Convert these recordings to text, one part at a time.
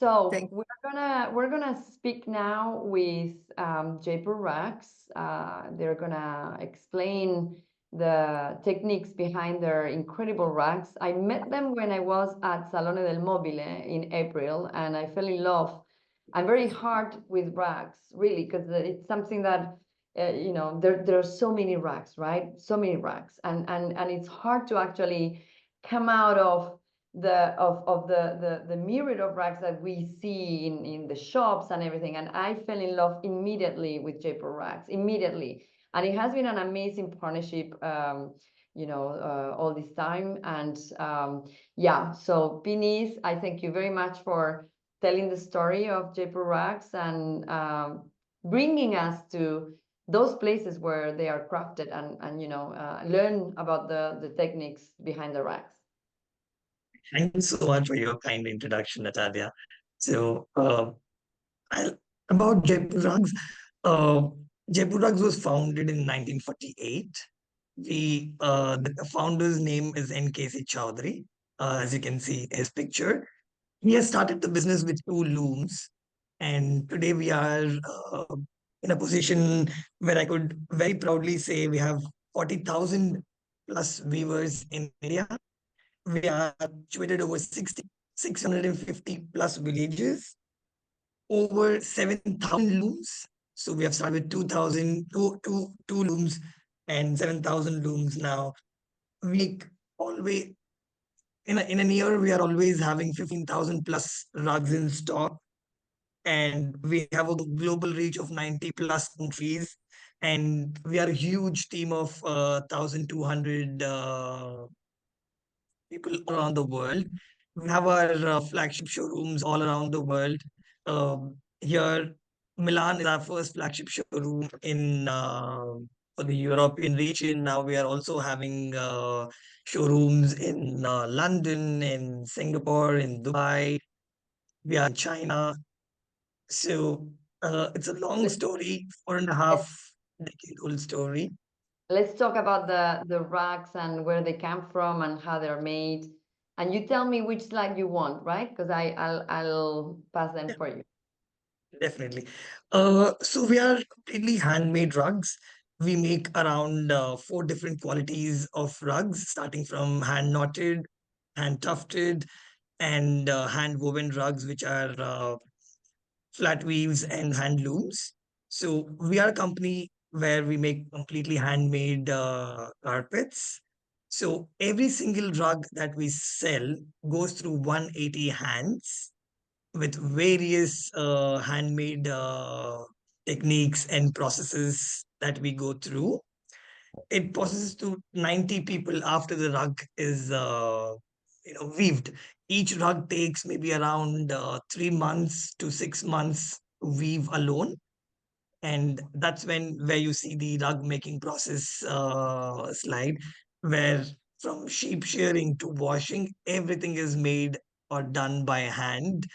So Thank we're gonna speak now with Jaipur Rugs. They're gonna explain the techniques behind their incredible rugs. I met them when I was at Salone del Mobile in April, and I fell in love. I'm very hard with rugs, really, because it's something that there are so many rugs, right? So many rugs, and it's hard to actually come out of the myriad of rugs that we see in the shops and everything. And I fell in love immediately with Jaipur Rugs, immediately. And it has been an amazing partnership, all this time. And yeah, so Binis, I thank you very much for telling the story of Jaipur Rugs and bringing us to those places where they are crafted and learn about the techniques behind the rugs. Thank you so much for your kind introduction, Natalia. So, about Jaipur Rugs, uh, Jaipur Rugs was founded in 1948. The founder's name is N.K.C. Chowdhury. As you can see his picture, he has started the business with two looms, and today we are in a position where I could very proudly say we have 40,000 plus weavers in India. We are situated over 650 plus villages, over 7,000 looms. So we have started with 2,000, two looms and 7,000 looms now. We always, in a year, we are always having 15,000 plus rugs in stock. And we have a global reach of 90 plus countries. And we are a huge team of 1,200 people around the world. We have our flagship showrooms all around the world. Here, Milan is our first flagship showroom in for the European region. Now we are also having showrooms in London, in Singapore, in Dubai. We are in China. So it's a long story, 4.5 decade old story. Let's talk about the rugs and where they come from and how they're made. And you tell me which slide you want, right? Because I'll pass them for you. Definitely. So we are completely handmade rugs. We make around four different qualities of rugs, starting from hand knotted, hand tufted, and hand woven rugs, which are flat weaves and hand looms. So we are a company where we make completely handmade carpets. So every single rug that we sell goes through 180 hands with various handmade techniques and processes that we go through. It processes to 90 people after the rug is weaved. Each rug takes maybe around 3 months to 6 months to weave alone, and that's where you see the rug making process slide, where from sheep shearing to washing, everything is made or done by hand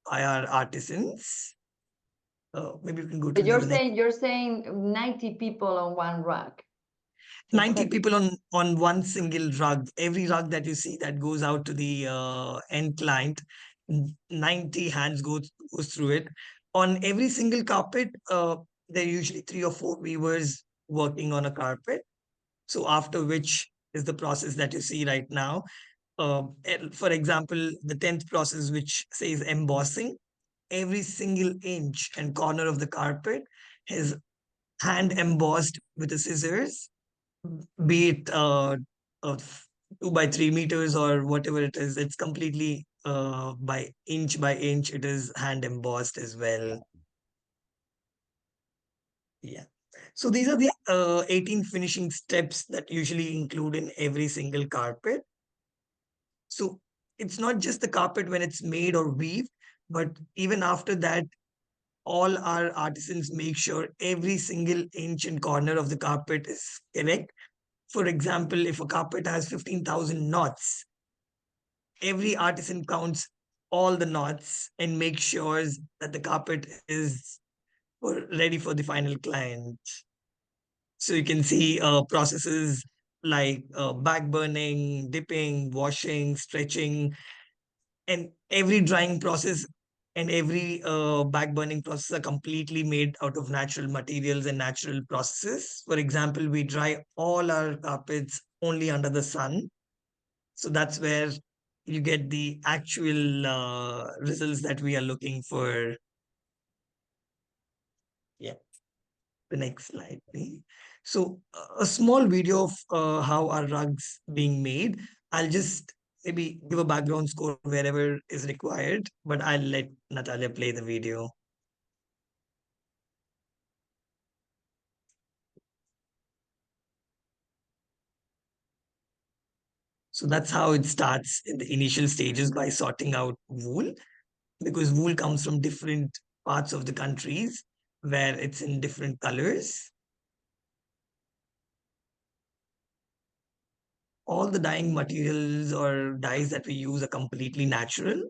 by our artisans. Maybe you can go So to the next. you're saying 90 people on one rug. 90 people on one single rug. Every rug that you see that goes out to the end client, 90 hands goes through it. On every single carpet, there are usually three or four weavers working on a carpet. So after which is the process that you see right now. For example, the 10th process, which says embossing, every single inch and corner of the carpet is hand embossed with the scissors, be it 2 by 3 meters or whatever it is. It's completely by inch. It is hand embossed as well. Yeah. So these are the 18 finishing steps that usually include in every single carpet. So it's not just the carpet when it's made or weaved, but even after that, all our artisans make sure every single inch and corner of the carpet is correct. For example, if a carpet has 15,000 knots, every artisan counts all the knots and makes sure that the carpet is ready for the final client. So you can see processes like back burning, dipping, washing, stretching, and every drying process and every back burning process are completely made out of natural materials and natural processes. For example, we dry all our carpets only under the sun. So that's where you get the actual results that we are looking for. Yeah, the next slide, please. So a small video of how our rugs being made. I'll just maybe give a background score wherever is required, but I'll let Natalia play the video. So that's how it starts in the initial stages by sorting out wool, because wool comes from different parts of the countries where it's in different colors. All the dyeing materials or dyes that we use are completely natural.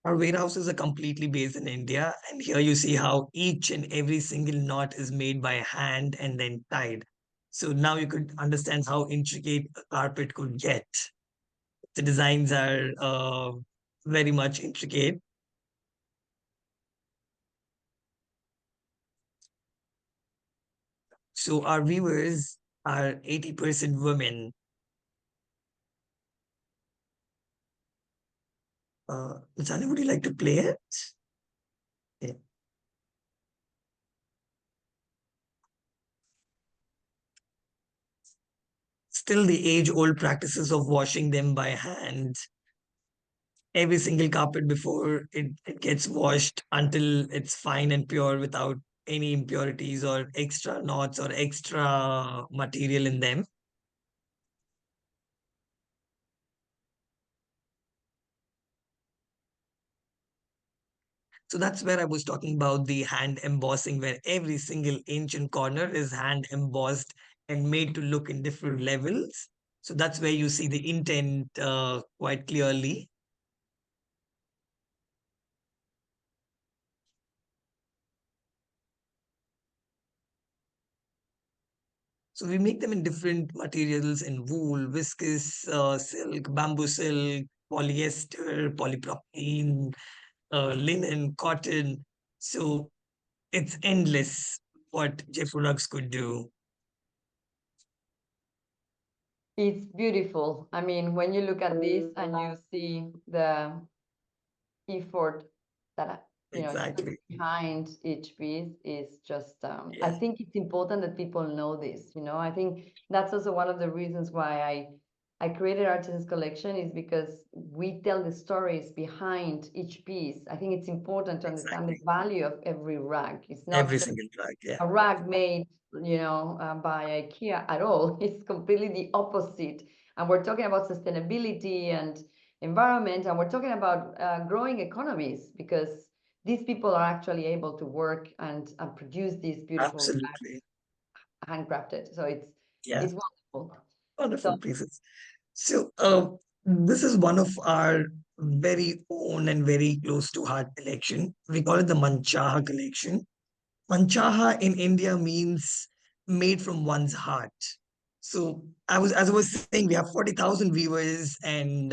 Our warehouses are completely based in India, and here you see how each and every single knot is made by hand and then tied. So now you could understand how intricate a carpet could get. The designs are very much intricate. So our viewers are 80% women. Lachani, would you like to play it? Yeah. Still the age-old practices of washing them by hand. Every single carpet before it gets washed until it's fine and pure without any impurities or extra knots or extra material in them. So that's where I was talking about the hand embossing, where every single inch and corner is hand embossed and made to look in different levels. So that's where you see the intent quite clearly. So we make them in different materials in wool, viscose, silk, bamboo silk, polyester, polypropylene, linen, cotton. So it's endless what Jaipur Rugs could do. It's beautiful. I mean, when you look at this and you see the effort that is put Exactly. behind each piece is just I Yeah, think it's important that people know this. I think that's also one of the reasons why I created Artisans Collection, is because we tell the stories behind each piece. I think it's important to understand the exactly. value of every rag. It's not Every just single rug. Yeah, a rag made, by IKEA at all. It's completely the opposite. And we're talking about sustainability and environment, and we're talking about growing economies, because these people are actually able to work and produce these beautiful absolutely. handcrafted. So Yeah, it's wonderful. wonderful So pieces. So this is one of our very own and very close to heart collection. We call it the Manchaha collection. Manchaha in India means made from one's heart. So as I was saying, we have 40,000 viewers, and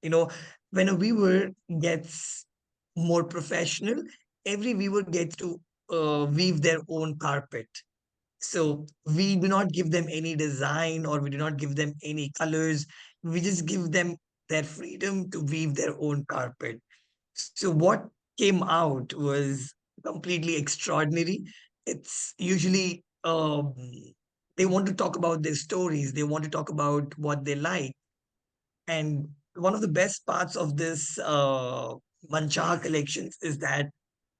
you know, when a viewer gets more professional, every viewer gets to weave their own carpet. So we do not give them any design or we do not give them any colors. We just give them their freedom to weave their own carpet. So what came out was completely extraordinary. It's usually they want to talk about their stories. They want to talk about what they like. And one of the best parts of this Manchaha collections is that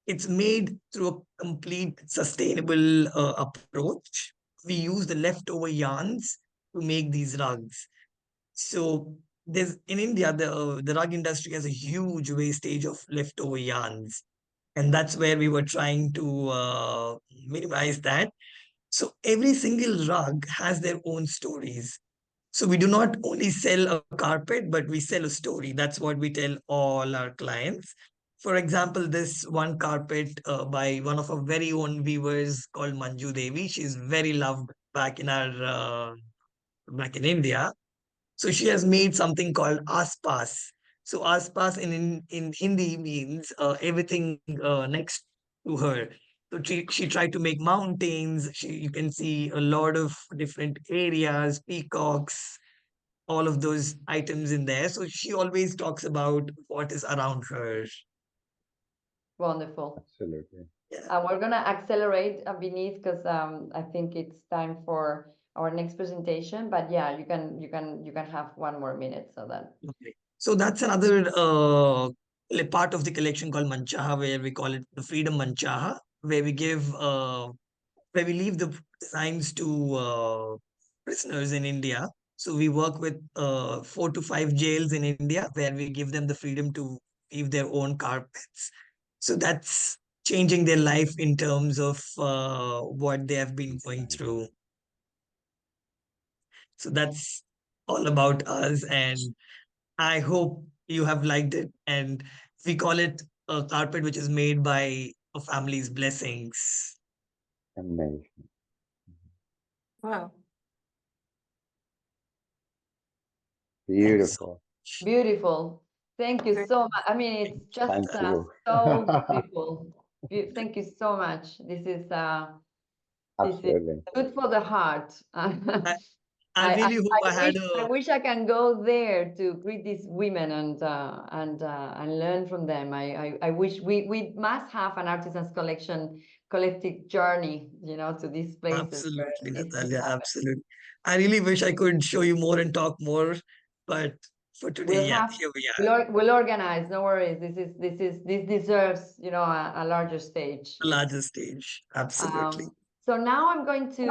it's made through a complete sustainable approach. We use the leftover yarns to make these rugs. So there's in India, the rug industry has a huge wastage of leftover yarns, and that's where we were trying to minimize that. So every single rug has their own stories. So we do not only sell a carpet, but we sell a story. That's what we tell all our clients. For example, this one carpet by one of our very own weavers called Manju Devi. She's very loved back in India. So she has made something called aspas. So aspas in Hindi means everything next to her. So she tried to make mountains. You can see a lot of different areas, peacocks, all of those items in there. So she always talks about what is around her. Wonderful. Absolutely. Yeah. We're gonna accelerate beneath because I think it's time for our next presentation. But yeah, you can have 1 more minute so that. Okay. So that's another part of the collection called Manchaha, where we call it the Freedom Manchaha, where where we leave the designs to prisoners in India. So we work with 4 to 5 jails in India where we give them the freedom to weave their own carpets. So that's changing their life in terms of what they have been going through. So that's all about us. And I hope you have liked it. And we call it a carpet which is made by a family's blessings. Amazing. Wow. Thank you so Beautiful. much. Beautiful. Thank you so much. I mean, it's just Thank you. so beautiful. Thank you so much. This is Absolutely. good for the heart. I really hope I had I a wish I can go there to greet these women and learn from them. I wish we must have an artisans collection collective journey, to these places where absolutely, these things Natalia. happen. Absolutely. I really wish I could show you more and talk more, but for today, We'll yeah, have here we are, we'll organize. No worries. This deserves a larger stage. a larger stage. Absolutely. So now I'm going to